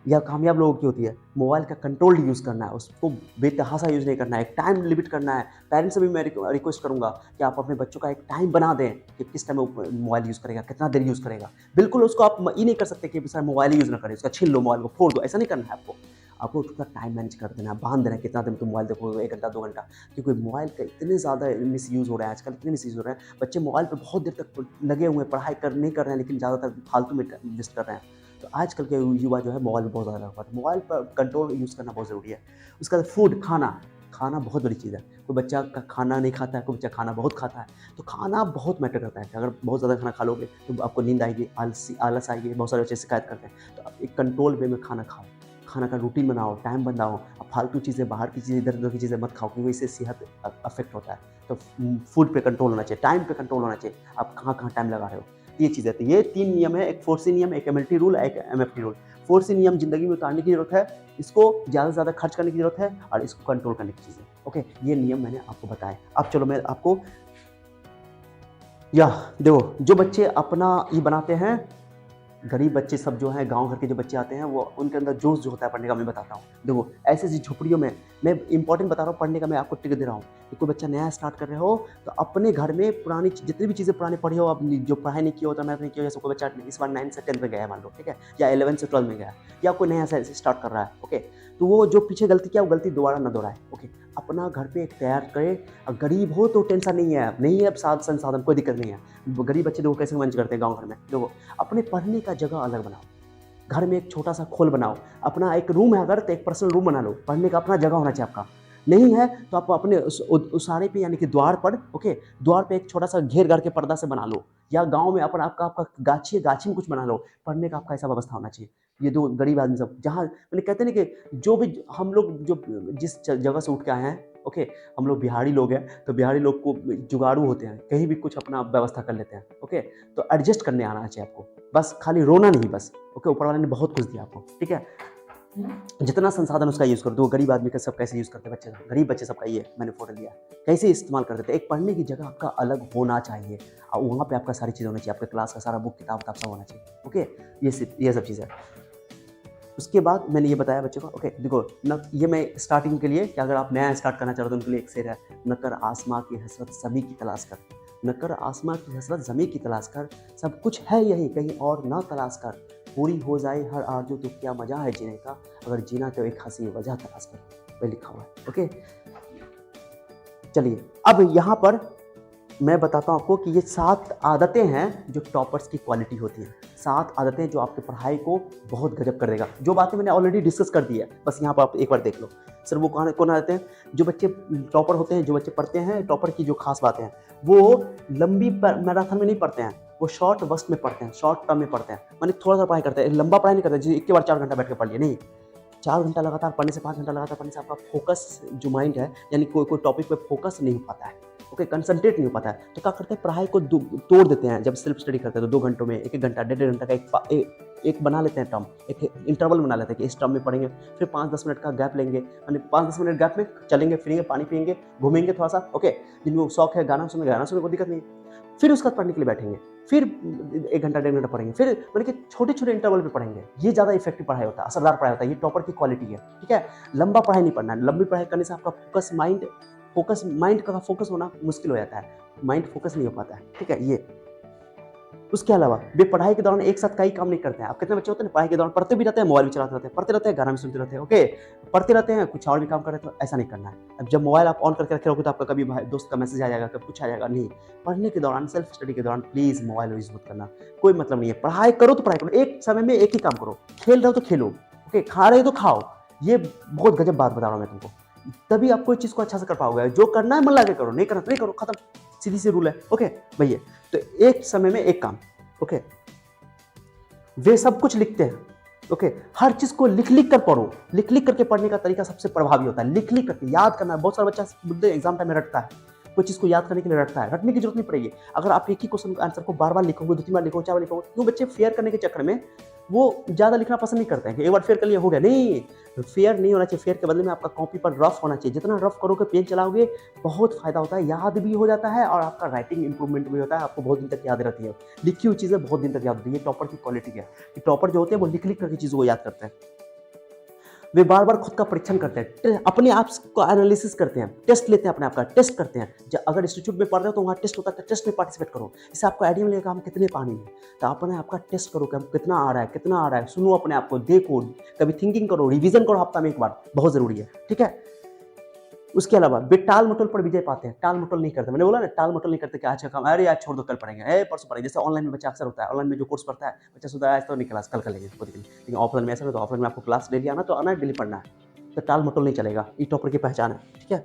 या कामयाब लोगों की होती है। मोबाइल का कंट्रोल्ड यूज़ करना है, उसको बेतहाशा यूज़ नहीं करना है, एक टाइम लिमिट करना है। पेरेंट्स से भी मैं रिक्वेस्ट करूँगा कि आप अपने बच्चों का एक टाइम बना दें कि किस टाइम वो मोबाइल यूज़ करेगा, कितना देर यूज़ करेगा। बिल्कुल उसको आप ये नहीं कर सकते कि सर मोबाइल ही यूज़ ना करें, उसका छीन लो, मोबाइल को फोड़ दो, ऐसा नहीं करना है आपको। आपको उसका टाइम मैनेज कर देना है, बांध देना है, कितना देर तुम मोबाइल देखोगे, 1 घंटा 2 घंटा, क्योंकि मोबाइल का इतने ज़्यादा मिसयूज़ हो रहा है आजकल, इतने मिसयूज़ हो रहे हैं, बच्चे मोबाइल पे बहुत देर तक लगे हुए हैं, पढ़ाई नहीं कर रहे हैं, लेकिन ज़्यादातर फालतू में इन्वेस्ट कर रहे हैं। तो आजकल के युवा जो है मोबाइल में बहुत ज़्यादा लगा हुआ है। मोबाइल पर कंट्रोल यूज़ करना बहुत ज़रूरी है। उसके बाद फूड, खाना, खाना बहुत बड़ी चीज़ है। कोई बच्चा का खाना नहीं खाता है, कोई बच्चा खाना बहुत खाता है, तो खाना बहुत मैटर करता है। अगर बहुत ज़्यादा खाना खा लोगे तो आपको नींद आएगी, आलस आएगी, बहुत सारे बच्चे शिकायत करते हैं। तो आप एक कंट्रोल वे में खाना खाओ, खाना का रूटीन बनाओ, टाइम बनाओ। अब फालतू चीज़ें, बाहर की चीज़ें, इधर-उधर की चीज़ें मत खाओ, क्योंकि इससे सेहत अफेक्ट होता है। तो फूड पे कंट्रोल होना चाहिए, टाइम पे कंट्रोल होना चाहिए, आप कहाँ-कहाँ टाइम लगा रहे हो। ये चीज़ है। तो ये 3 नियम है, एक 4C नियम, एक एमएलटी रूल, एक एमएफटी रूल। 4C नियम ज़िंदगी में उतारने की ज़रूरत है, इसको ज़्यादा से ज़्यादा खर्च करने की ज़रूरत है और इसको कंट्रोल करने की चीज़ है। ओके, ये नियम मैंने आपको बताए। अब चलो मैं आपको देखो, जो बच्चे अपना ये बनाते हैं, गरीब बच्चे सब जो हैं, गाँव घर के जो बच्चे आते हैं, वो उनके अंदर जोश जो होता है पढ़ने का, मैं बताता हूँ। देखो, ऐसी-ऐसी झोपड़ियों में मैं इम्पोर्टेंट बता रहा हूँ, पढ़ने का मैं आपको ट्रिक दे रहा हूँ कि कोई बच्चा नया स्टार्ट कर रहे हो, तो अपने घर में पुरानी जितनी भी चीज़ें पुरानी पढ़ी हो, आप जो पढ़ाई नहीं की हो, तो मैथ नहीं की हो, जैसे कोई बच्चा इस बार 9 से 10th में गया है मान लो, ठीक है? या 11 से 12 में गया है, या कोई नया सा स्टार्ट कर रहा है, ओके? तो वो जो पीछे गलती किया, वो गलती दोबारा ना दोहराए, ओके? अपना घर पे एक तैयार करे। गरीब हो तो टेंशन नहीं है, नहीं है संसाधन, कोई दिक्कत नहीं है। गरीब बच्चे देखो कैसे मैनेज करते हैं गाँव घर में। देखो, अपने पढ़ने का जगह अलग बनाओ। घर में एक छोटा सा खोल बनाओ, अपना एक रूम है अगर, तो एक पर्सनल रूम बना लो। पढ़ने का अपना जगह होना चाहिए आपका। नहीं है तो आप अपने उसारे पे, यानी कि द्वार पर, ओके, द्वार पे एक छोटा सा घेर करके पर्दा से बना लो, या गांव में अपना आपका गाछी है, गाछी में कुछ बना लो। पढ़ने का आपका ऐसा व्यवस्था होना चाहिए। ये दो गरीब आदमी सब, जहाँ मैंने कहते हैं ना कि जो भी हम लोग जो जिस जगह से उठ के आए हैं, ओके, हम लोग बिहारी लोग हैं, तो बिहारी लोग को जुगाड़ू होते हैं, कहीं भी कुछ अपना व्यवस्था कर लेते हैं, ओके। तो एडजस्ट करने आना चाहिए आपको, बस खाली रोना नहीं, बस, ओके। ऊपर वाले ने बहुत कुछ दिया आपको, ठीक है। जितना संसाधन उसका यूज़ करो। दो गरीब आदमी का सब कैसे यूज़ करते हैं, बच्चे, गरीब बच्चे सबका ये मैंने फोटो लिया, कैसे इस्तेमाल करते थे। एक पढ़ने की जगह आपका अलग होना चाहिए, और वहाँ पे आपका सारी चीज़ होनी चाहिए, आपके क्लास का सारा बुक किताब सब होना चाहिए, ओके। ये सब चीज़ें। उसके बाद मैंने ये बताया बच्चों को, ओके। देखो न, ये मैं स्टार्टिंग के लिए, कि अगर आप नया स्टार्ट करना चाह रहे हो तो उनके लिए एक शेर है, न कर आसमां की हसरत ज़मीं की तलाश कर, न कर आसमां की हसरत ज़मीं की तलाश कर, सब कुछ है यही कहीं और ना तलाश कर, पूरी हो जाए हर आरज़ू तो क्या मज़ा है जीने का, अगर जीना तो एक हंसी वजह तलाश कर। वही लिखा हुआ है, ओके। चलिए, अब यहाँ पर मैं बताता हूँ आपको कि ये 7 आदतें हैं जो टॉपर्स की क्वालिटी होती हैं। 7 आदतें जो आपकी पढ़ाई को बहुत गजब कर देगा। जो बातें मैंने ऑलरेडी डिस्कस कर दी है, बस यहाँ पर आप एक बार देख लो। सर वो कौन आदतें हैं? जो बच्चे टॉपर होते हैं, जो बच्चे पढ़ते हैं, टॉपर की जो खास बातें हैं, वो लंबी मैराथन में नहीं पढ़ते हैं, वो शॉर्ट बस्ट में पढ़ते हैं, शॉर्ट टर्म में पढ़ते हैं। माने थोड़ा सा पढ़ाई करते हैं, लंबा पढ़ाई नहीं करते जैसे एक के बार 4 घंटा बैठ के पढ़ लिया, नहीं। 4 घंटा लगातार पढ़ने से, 5 घंटा लगातार पढ़ने से आपका फोकस जो माइंड है, यानी कोई टॉपिक पे फोकस नहीं हो पाता है, ओके, कंसंट्रेट नहीं हो पाता है। तो क्या करते हैं, पढ़ाई को तोड़ देते हैं। जब सेल्फ स्टडी करते हैं तो 2 घंटों में 1-1 घंटा, 1.5 घंटा का एक बना लेते हैं टर्म, एक इंटरवल बना लेते हैं कि इस टर्म में पढ़ेंगे, फिर 5-10 मिनट का गैप लेंगे, यानी 5-10 मिनट गैप में चलेंगे फिरेंगे, पानी पियेंगे, घूमेंगे थोड़ा सा, ओके। जिनको शौक है गाना सुनने कोई दिक्कत नहीं है। फिर उसके बाद पढ़ने के लिए बैठेंगे, फिर 1 घंटा 1.5 घंटा पढ़ेंगे, फिर मतलब कि छोटे-छोटे इंटरवल पे पढ़ेंगे। ये ज़्यादा इफेक्टिव पढ़ाई होता है, असरदार पढ़ाई होता है। ये टॉपर की क्वालिटी है, ठीक है। लंबा पढ़ाई नहीं पढ़ना है। लंबी पढ़ाई करने से आपका माइंड का फोकस होना मुश्किल हो जाता है, माइंड फोकस नहीं हो पाता है, ठीक है। ये उसके अलावा वे पढ़ाई के दौरान एक साथ कई काम नहीं करते हैं। अब कितने बच्चे होते हैं ना, पढ़ाई के दौरान पढ़ते भी रहते हैं, मोबाइल भी चलाते रहते हैं, पढ़ते रहते हैं, गाना भी सुनते रहते हैं, ओके, पढ़ते रहते हैं, कुछ और भी काम कर रहे हैं। तो ऐसा नहीं करना है। अब जब मोबाइल आप ऑन करके रखे रहोगे तो आपका कभी भाई दोस्त का मैसेज आ जाएगा, कभी कुछ आ जाएगा, नहीं। पढ़ने के दौरान, सेल्फ स्टडी के दौरान प्लीज मोबाइल यूज मत करना, कोई मतलब नहीं है। पढ़ाई करो तो पढ़ाई करो, एक समय में एक ही काम करो। खेल रहे हो तो खेलो, ओके, खा रहे हो तो खाओ। ये बहुत गजब बात बता रहा हूँ मैं तुमको, तभी आप कोई चीज को अच्छा से कर पाओगे। जो करना है मन लगा के करो, नहीं करना तो नहीं करो, खत्म, सीधी सी रूल है, ओके भैया। तो एक समय में एक काम, ओके। वे सब कुछ लिखते हैं, ओके। हर चीज को लिख लिख कर पढ़ो। लिख लिख करके पढ़ने का तरीका सबसे प्रभावी होता है। लिख लिख करके याद करना है। बहुत सारा बच्चा मुद्दे एग्जाम टाइम में रटता है, कोई चीज को याद करने के लिए रटता है। रटने की जरूरत नहीं पड़ेगी। अगर आप एक ही क्वेश्चन का आंसर को बार बार लिखोगे, 2-3 बार लिखोगे, 4 बार लिखोगे, क्यों बच्चे फेयर करने के चक्कर में वो ज्यादा लिखना पसंद नहीं करते हैं कि एक बार फेयर कर लिया हो गया। नहीं, फेयर नहीं होना चाहिए। फेयर के बदले में आपका कॉपी पर रफ होना चाहिए। जितना रफ करोगे, पेन चलाओगे, बहुत फायदा होता है, याद भी हो जाता है और आपका राइटिंग इंप्रूवमेंट भी होता है। आपको बहुत दिन तक याद रहती है, लिखी हुई चीजें बहुत दिन तक याद होती है। ये टॉपर की क्वालिटी है कि टॉपर जो होते हैं वो लिख लिख करके चीजों को याद करते हैं। वे बार बार खुद का परीक्षण करते हैं, अपने आप को एनालिसिस करते हैं, टेस्ट लेते हैं, अपने आप का टेस्ट करते हैं। अगर इंस्टीट्यूट में पढ़ रहे हो तो वहाँ टेस्ट होता है, तो टेस्ट में पार्टिसिपेट करो। इससे आपको आइडिया मिलेगा हम कितने पानी में। तो अपने आप का टेस्ट करो कि हम कितना आ रहा है, कितना आ रहा है। सुनो अपने आप को, देखो, कभी थिंकिंग करो, रिविजन करो हफ्ता में एक बार, बहुत जरूरी है, ठीक है। उसके अलावा वे टाल मटोल पर विजय पाते हैं। टाल मटोल नहीं करते, मैंने बोला ना टाल मटोल नहीं करते कि आज का काम, अरे आज छोड़ दो कल पढ़ेंगे, परसों पढ़ेंगे। जैसे ऑनलाइन में बच्चा अक्सर होता है, ऑनलाइन में जो कोर्स पढ़ता है बच्चा सोचता है आज तो नहीं क्लास, कल कर लेंगे कोई दिक्कत नहीं। लेकिन ऑफलाइन में ऐसा नहीं, तो ऑफलाइन में आपको क्लास डेली आना तो आना है, डेली पढ़ना है, तो टाल मटोल नहीं चलेगा। ई टॉपर की पहचान है, ठीक है।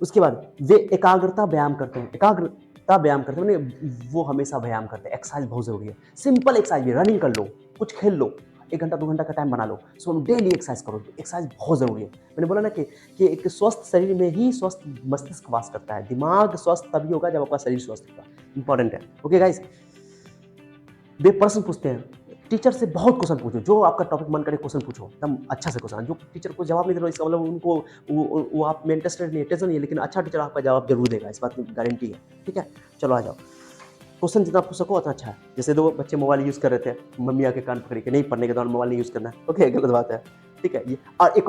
उसके बाद वे एकाग्रता व्यायाम करते हैं। एकाग्रता व्यायाम करते हैं मैंने वो हमेशा व्यायाम करते हैं। एक्सरसाइज बहुत जरूरी है, सिंपल एक्सरसाइज भी, रनिंग कर लो, कुछ खेल लो, 1 घंटा 2 घंटा का टाइम बना लो, सो डेली एक्सरसाइज करो। एक्सरसाइज बहुत जरूरी है। मैंने बोला ना कि एक स्वस्थ शरीर में ही स्वस्थ मस्तिष्क वास करता है। दिमाग स्वस्थ तभी होगा जब आपका शरीर स्वस्थ होगा। इंपॉर्टेंट है, ओके गाइस। वे प्रश्न पूछते हैं, टीचर से बहुत क्वेश्चन पूछो, जो आपका टॉपिक मन करे क्वेश्चन पूछो, एकदम अच्छा से क्वेश्चन। जो टीचर को जवाब नहीं दे रहा इसका मतलब उनको वो आप में इंटरेस्टेड नहीं है, टेंशन नहीं है, लेकिन अच्छा टीचर आपका जवाब जरूर देगा, इस बात की गारंटी है, ठीक है। चलो आ जाओ, क्वेश्चन जितना पूछ सको उतना अच्छा है। जैसे दो बच्चे मोबाइल यूज़ कर रहे थे, मम्मी आके कान पकड़ के नहीं पढ़ने के दौरान मोबाइल नहीं यूज़ करना, ओके गलत बात है, ठीक है। ये और एक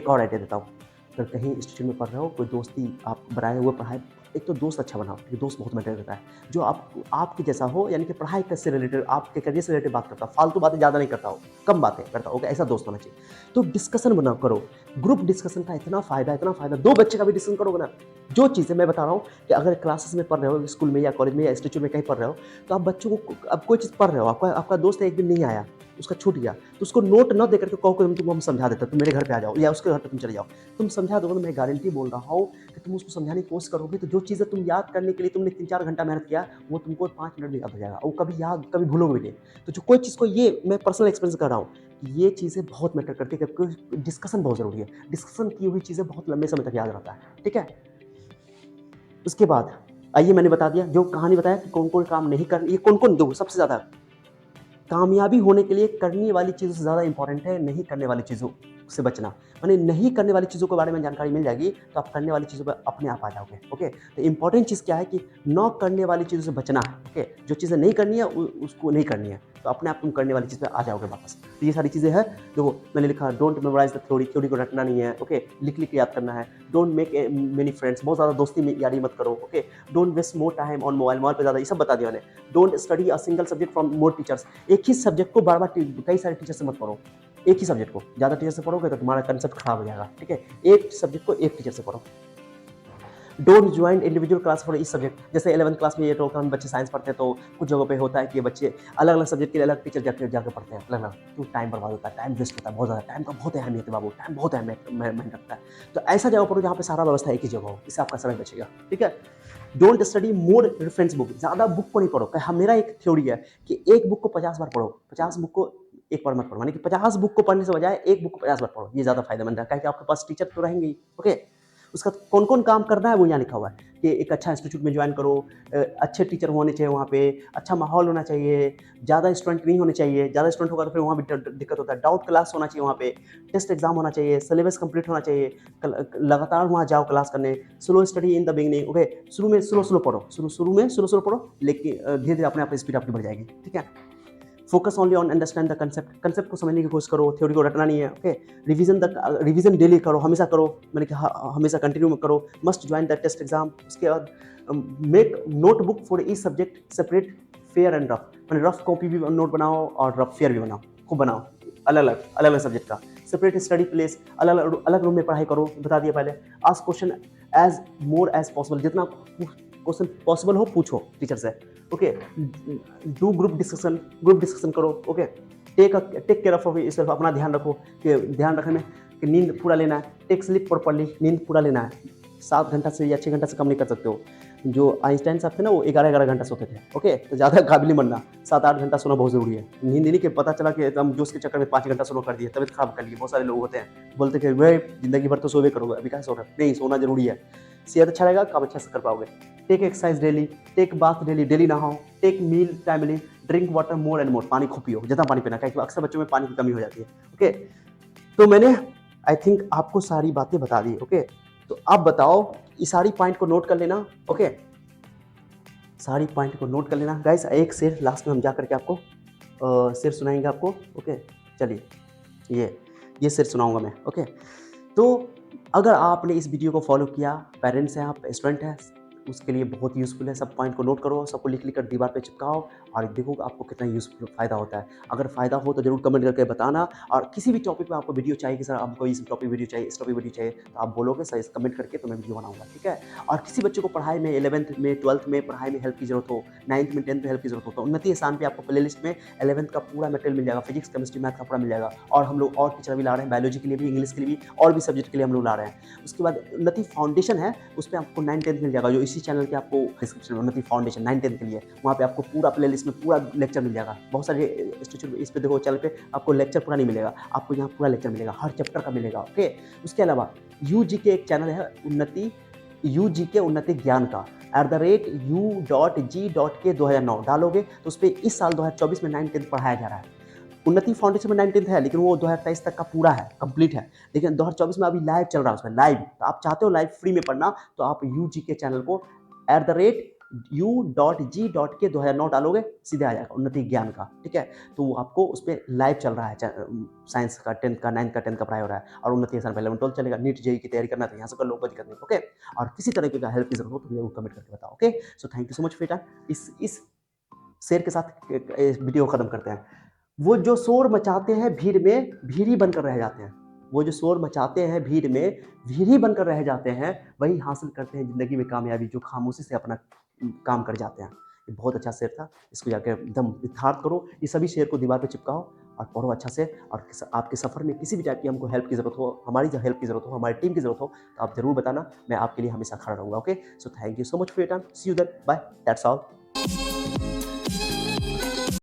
और आइडिया देता हूँ। अगर कहीं इंस्टीट्यूट में पढ़ रहे हो, कोई दोस्ती आप बनाए हुए पढ़ाए, एक तो दोस्त अच्छा बनाओ, क्योंकि दोस्त बहुत मैटर करता है। जो आपके जैसा हो, यानी कि पढ़ाई से रिलेटेड, आपके करियर से रिलेटेड बात करता हो, फालतू बातें ज़्यादा नहीं करता हो, कम बातें करता हो, ऐसा दोस्त होना चाहिए। तो डिस्कशन बना करो, ग्रुप डिस्कशन का इतना फ़ायदा, दो बच्चे का भी डिस्कशन करोगे ना। जो चीज़ें मैं बता रहा हूँ कि अगर क्लासेस में पढ़ रहे हो, स्कूल में या कॉलेज में या इंस्टीट्यूट में कहीं पढ़ रहे हो, तो आप बच्चों को, अब कोई चीज़ पढ़ रहे हो, आपका दोस्त एक दिन नहीं आया, उसका छूट गया, तो उसको नोट न देकर के कहो कि तुमको हम समझा देते, तुम मेरे घर पे आ जाओ या उसके घर पे तुम चले जाओ। तुम समझा दोगे, तो मैं गारंटी बोल रहा हूँ कि तुम उसको समझाने की कोशिश करोगे, तो जो चीज़ें तुम याद करने के लिए तुमने 3-4 घंटा मेहनत किया, वो तुमको 5 मिनट में याद हो जाएगा, और कभी भूलोगे भी नहीं। तो जो कोई चीज़ को, ये मैं पर्सनल एक्सपीरियंस कर रहा हूँ, ये चीज़ें बहुत मैटर करती है, क्योंकि डिस्कशन बहुत ज़रूरी है। डिस्कशन की हुई चीज़ें बहुत लंबे समय तक याद रहता है, ठीक है। उसके बाद आइए, मैंने बता दिया, जो कहानी बताया कि कौन कौन काम नहीं कर, ये कौन कौन, दो सबसे ज़्यादा कामयाबी होने के लिए करने वाली चीज़ों से ज़्यादा इंपॉर्टेंट है नहीं करने वाली चीज़ों से बचना। माने नहीं करने वाली चीज़ों के बारे में जानकारी मिल जाएगी, तो आप करने वाली चीज़ों पर अपने आप आ जाओगे, ओके। तो इंपॉर्टेंट चीज़ क्या है कि न करने वाली चीज़ों से बचना है, ओके। जो चीज़ें नहीं करनी है उसको नहीं करनी है, तो अपने आप तुम करने वाली चीज़ पर आ जाओगे वापस। तो ये सारी चीज़ें हैं जो मैंने लिखा। डोंट मेमोराइज द थ्योरी को रटना नहीं है, ओके। लिख के याद करना है। डोंट मेक मेनी फ्रेंड्स, बहुत ज़्यादा दोस्ती में यारी मत करो, okay. Don't waste more time on mobile पे ज़्यादा, ये सब बता दिया मैंने। Don't study a single subject from more teachers, एक ही सब्जेक्ट को बार बार कई सारे टीचर से मत पढ़ो। एक ही सब्जेक्ट को ज़्यादा टीचर से पढ़ोगे तो तुम्हारा कंसेप्ट खराब हो जाएगा, ठीक है। एक सब्जेक्ट को एक टीचर से पढ़ो। Don't join individual class for each subject. जैसे 11th क्लास में ये तो हम बच्चे साइंस पढ़ते हैं, तो कुछ जगहों पे होता है कि ये बच्चे अलग अलग सब्जेक्ट के लिए अलग टीचर जाकर पढ़ते हैं, अलग अलग, तो टाइम बर्बाद होता है, टाइम वेस्ट होता है बहुत ज़्यादा। टाइम का बहुत अहमियत है बाबू, टाइम बहुत अहमियत मायने रखता है। तो ऐसा जगह पढ़ो जहाँ पे सारा व्यवस्था एक ही जगह हो, इससे आपका समय बचेगा, ठीक है। Don't study more reference book, ज़्यादा बुक को नहीं पढ़ो। मेरा एक थ्योरी है कि एक बुक को 50 बार पढ़ो, 50 बुक को एक बार मत पढ़ो। माने कि 50 बुक को पढ़ने से बजाय एक बुक को 50 बार पढ़ो, ये ज़्यादा फायदेमंद है, क्योंकि आपके पास टीचर तो रहेंगे ही, ओके। उसका कौन कौन काम करना है वो यहाँ लिखा हुआ है कि एक अच्छा इंस्टीट्यूट में ज्वाइन करो, अच्छे टीचर होने चाहिए वहाँ पे, अच्छा माहौल होना चाहिए, ज़्यादा स्टूडेंट नहीं होने चाहिए, ज़्यादा स्टूडेंट होगा तो फिर वहाँ भी दिक्कत होता है। डाउट क्लास होना चाहिए वहाँ पे, टेस्ट एग्जाम होना चाहिए, सिलेबस कंप्लीट होना चाहिए, लगातार वहाँ जाओ क्लास करने। Slow study in the beginning, okay. शुरू में स्लो पढ़ो, शुरू में स्लो पढ़ो, लेकिन धीरे धीरे अपने आप स्पीड आपकी बढ़ जाएगी, ठीक है। Focus only on understand the concept को समझने की कोशिश करो, थ्योरी को रटना नहीं है, ओके। रिवीजन डेली करो, हमेशा करो, मैंने कहा हमेशा कंटिन्यू करो। Must join the test exam. उसके बाद make notebook for each subject separate, fair and rough. मैंने रफ कॉपी भी नोट बनाओ और रफ फेयर भी बनाओ, खूब बनाओ, अलग अलग सब्जेक्ट का। सेपरेट स्टडी प्लेस, अलग रूम में पढ़ाई करो, बता दिया पहले। Ask question as more as possible, जितना क्वेश्चन पॉसिबल हो पूछो टीचर से, ओके। डू ग्रुप डिस्कशन करो, okay. Take care of yourself, अपना ध्यान रखो, कि ध्यान रखने में कि नींद पूरा लेना है। टेक स्लीप प्रॉपर्ली, नींद पूरा लेना है। 7 घंटा से या 6 घंटा से कम नहीं कर सकते हो। जो आइंस्टाइन साहब थे ना, वो 11 घंटा सोते थे, ओके। तो ज़्यादा काबिल नहीं बनना, 7-8 घंटा सोना बहुत ज़रूरी है। नींद नहीं कि पता चला कि हम जोश के चक्कर में 5 घंटा सोना कर दिए, तबीयत खराब कर लिए। बहुत सारे लोग होते हैं बोलते कि वह जिंदगी भर तो सोवे करोगे, अभी कहाँ सो रहा है। नहीं, सोना जरूरी है, सेहत अच्छा रहेगा, काम अच्छा से कर पाओगे। Take exercise daily, take bath daily नहाओ, take meal timely, drink water more and more, पानी खूब पियो, जितना पानी पीना, क्योंकि अक्सर बच्चों में पानी की कमी हो जाती है, ओके। तो मैंने आई थिंक आपको सारी बातें बता दी, ओके। तो अब बताओ, ये सारी पॉइंट को नोट कर लेना, ओके। सारी पॉइंट को नोट कर लेना गाइस। एक शेर लास्ट में हम जा करके आपको शेर सुनाएंगे आपको, ओके। चलिए ये शेर सुनाऊंगा मैं, ओके। तो अगर आपने इस वीडियो को फॉलो किया, पेरेंट्स हैं आप, स्टूडेंट हैं, उसके लिए बहुत यूज़फुल है। सब पॉइंट को नोट करो, सबको लिख लिख कर दीवार पे चिपकाओ और देखो आपको कितना यूज़फुल फ़ायदा होता है। अगर फ़ायदा हो तो ज़रूर कमेंट करके बताना, और किसी भी टॉपिक पे आपको वीडियो चाहिए कि सर हमको इस टॉपिक वीडियो चाहिए, इस टॉपिक वीडियो चाहिए, तो आप बोलोगे सर, कमेंट करके तो मैं वीडियो बनाऊँगा, ठीक है? और किसी बच्चे को पढ़ाई में 11th में 12th में पढ़ाई में हेल्प की ज़रूरत हो, 9th में 10th में हेल्प की ज़रूरत हो, तो उन्नति आसान पे आपको प्लेलिस्ट में 11th का पूरा मटेरियल मिल जाएगा, फिजिक्स, केमिस्ट्री, मैथ का पूरा मिल जाएगा। और हम लोग और टीचर भी ला रहे हैं, बायोलॉजी के लिए भी, इंग्लिश के लिए भी, और भी सब्जेक्ट के लिए हम लोग ला रहे हैं। उसके बाद उन्नति फाउंडेशन है, उस पे आपको 9th-10th मिल जाएगा, जो इसी चैनल के आपको डिस्क्रिप्शन में उन्नति फाउंडेशन 9th-10th के लिए, वहाँ पे आपको पूरा प्लेलिस्ट में पूरा लेक्चर मिल जाएगा। बहुत सारे इंस्टीट्यूट इस पे देखो चैनल पे आपको लेक्चर पूरा नहीं मिलेगा, आपको यहाँ पूरा लेक्चर मिलेगा, हर चैप्टर का मिलेगा, ओके। उसके अलावा यूजी के एक चैनल है उन्नति, यूजी के उन्नति ज्ञान का, @u.g.k 2009 डालोगे तो उस पे इस साल 2024 में 9th-10th पढ़ाया जा रहा है। उन्नति फाउंडेशन में 9th-10th है, लेकिन वो 2023 तक का पूरा है, कंप्लीट है। लेकिन 2024 में अभी लाइव चल रहा है उसमें, लाइव। तो आप चाहते हो लाइव फ्री में पढ़ना, तो आप यूजी के चैनल को @u.g.k 2009 डालोगे, सीधे आ जाएगा उन्नति ज्ञान का, ठीक है। तो वो आपको उस पर लाइव चल रहा है, साइंस का 10th का, 9th का, 10th का पढ़ाई हो रहा है, और उन्नति आसान 11-12 चलेगा। नीट जेईई की तैयारी करना तो यहाँ से कर लो, कोई दिक्कत नहीं, ओके। और किसी तरह की हेल्प की जरूरत हो तो जरूर कमेंट करके बताओ, okay. So thank you so much बेटा। इस शेयर के साथ वीडियो खत्म करते हैं। वो जो शोर मचाते हैं भीड़ में, भीड़ ही बनकर रह जाते हैं। वो जो शोर मचाते हैं भीड़ में, भीड़ ही बनकर रह जाते हैं, वही हासिल करते हैं ज़िंदगी में कामयाबी, जो खामोशी से अपना काम कर जाते हैं। ये बहुत अच्छा शेर था, इसको जाकर एकदम यथार्थ करो। ये सभी शेर को दीवार पे चिपकाओ और पढ़ो अच्छा से। और आपके सफ़र में किसी भी टाइप की हमको हेल्प की ज़रूरत हो, हमारी जो हेल्प की ज़रूरत हो, हमारी टीम की ज़रूरत हो, तो आप ज़रूर बताना, मैं आपके लिए हमेशा खड़ा रहूँगा, okay. So thank you so much for your time, see you there, bye, that's all.